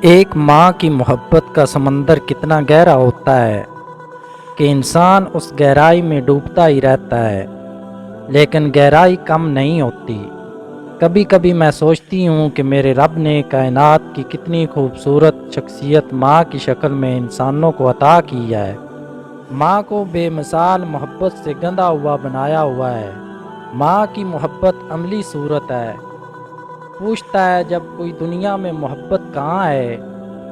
ایک ماں کی محبت کا سمندر کتنا گہرا ہوتا ہے کہ انسان اس گہرائی میں ڈوبتا ہی رہتا ہے، لیکن گہرائی کم نہیں ہوتی۔ کبھی کبھی میں سوچتی ہوں کہ میرے رب نے کائنات کی کتنی خوبصورت شخصیت ماں کی شکل میں انسانوں کو عطا کی ہے۔ ماں کو بے مثال محبت سے گندھا ہوا بنایا ہوا ہے۔ ماں کی محبت عملی صورت ہے۔ پوچھتا ہے جب کوئی دنیا میں محبت کہاں ہے،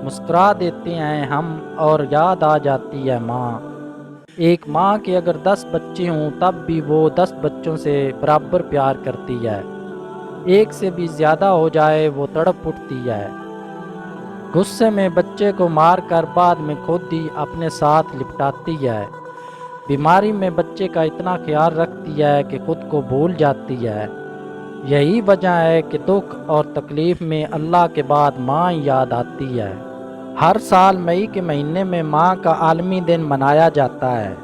مسکرا دیتے ہیں ہم اور یاد آ جاتی ہے ماں۔ ایک ماں کے اگر 10 بچے ہوں تب بھی وہ 10 بچوں سے برابر پیار کرتی ہے۔ ایک سے بھی زیادہ ہو جائے وہ تڑپ اٹھتی ہے۔ غصے میں بچے کو مار کر بعد میں خود ہی اپنے ساتھ لپٹاتی ہے۔ بیماری میں بچے کا اتنا خیال رکھتی ہے کہ خود کو بھول جاتی ہے۔ یہی وجہ ہے کہ دکھ اور تکلیف میں اللہ کے بعد ماں یاد آتی ہے۔ ہر سال مئی کے مہینے میں ماں کا عالمی دن منایا جاتا ہے۔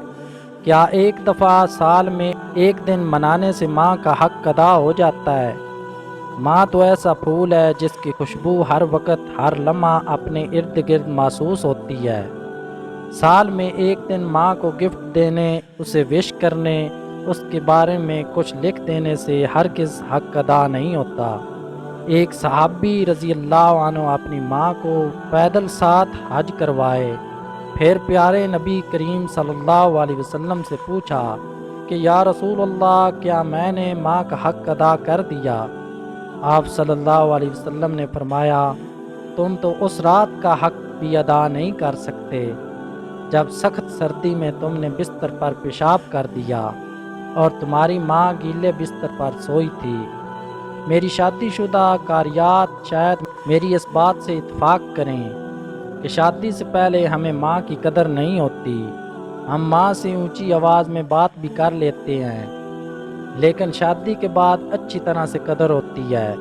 کیا ایک دفعہ سال میں ایک دن منانے سے ماں کا حق ادا ہو جاتا ہے؟ ماں تو ایسا پھول ہے جس کی خوشبو ہر وقت ہر لمحہ اپنے ارد گرد محسوس ہوتی ہے۔ سال میں ایک دن ماں کو گفٹ دینے، اسے وش کرنے، اس کے بارے میں کچھ لکھ دینے سے ہرگز حق ادا نہیں ہوتا۔ ایک صحابی رضی اللہ عنہ اپنی ماں کو پیدل ساتھ حج کروائے، پھر پیارے نبی کریم صلی اللہ علیہ وسلم سے پوچھا کہ یا رسول اللہ، کیا میں نے ماں کا حق ادا کر دیا؟ آپ صلی اللہ علیہ وسلم نے فرمایا، تم تو اس رات کا حق بھی ادا نہیں کر سکتے جب سخت سردی میں تم نے بستر پر پیشاب کر دیا اور تمہاری ماں گیلے بستر پر سوئی تھی۔ میری شادی شدہ قاریات شاید میری اس بات سے اتفاق کریں کہ شادی سے پہلے ہمیں ماں کی قدر نہیں ہوتی۔ ہم ماں سے اونچی آواز میں بات بھی کر لیتے ہیں، لیکن شادی کے بعد اچھی طرح سے قدر ہوتی ہے۔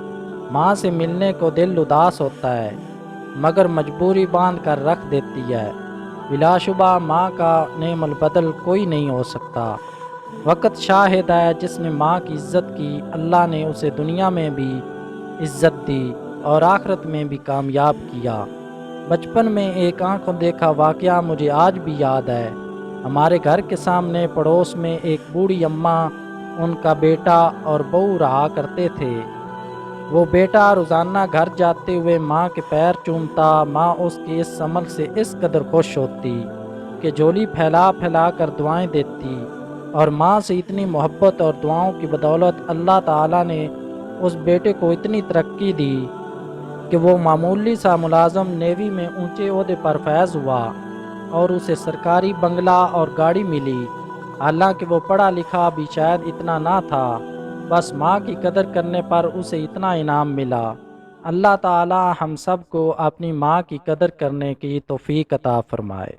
ماں سے ملنے کو دل اداس ہوتا ہے، مگر مجبوری باندھ کر رکھ دیتی ہے۔ بلا شبہ ماں کا نعم البدل کوئی نہیں ہو سکتا۔ وقت شاہد ہے، جس نے ماں کی عزت کی، اللہ نے اسے دنیا میں بھی عزت دی اور آخرت میں بھی کامیاب کیا۔ بچپن میں ایک آنکھوں دیکھا واقعہ مجھے آج بھی یاد ہے۔ ہمارے گھر کے سامنے پڑوس میں ایک بوڑھی اماں، ان کا بیٹا اور بہو رہا کرتے تھے۔ وہ بیٹا روزانہ گھر جاتے ہوئے ماں کے پیر چومتا۔ ماں اس کے اس عمل سے اس قدر خوش ہوتی کہ جھولی پھیلا پھیلا کر دعائیں دیتی، اور ماں سے اتنی محبت اور دعاؤں کی بدولت اللہ تعالیٰ نے اس بیٹے کو اتنی ترقی دی کہ وہ معمولی سا ملازم نیوی میں اونچے عہدے پر فیض ہوا اور اسے سرکاری بنگلہ اور گاڑی ملی۔ حالانکہ وہ پڑھا لکھا بھی شاید اتنا نہ تھا، بس ماں کی قدر کرنے پر اسے اتنا انعام ملا۔ اللہ تعالی ہم سب کو اپنی ماں کی قدر کرنے کی توفیق عطا فرمائے۔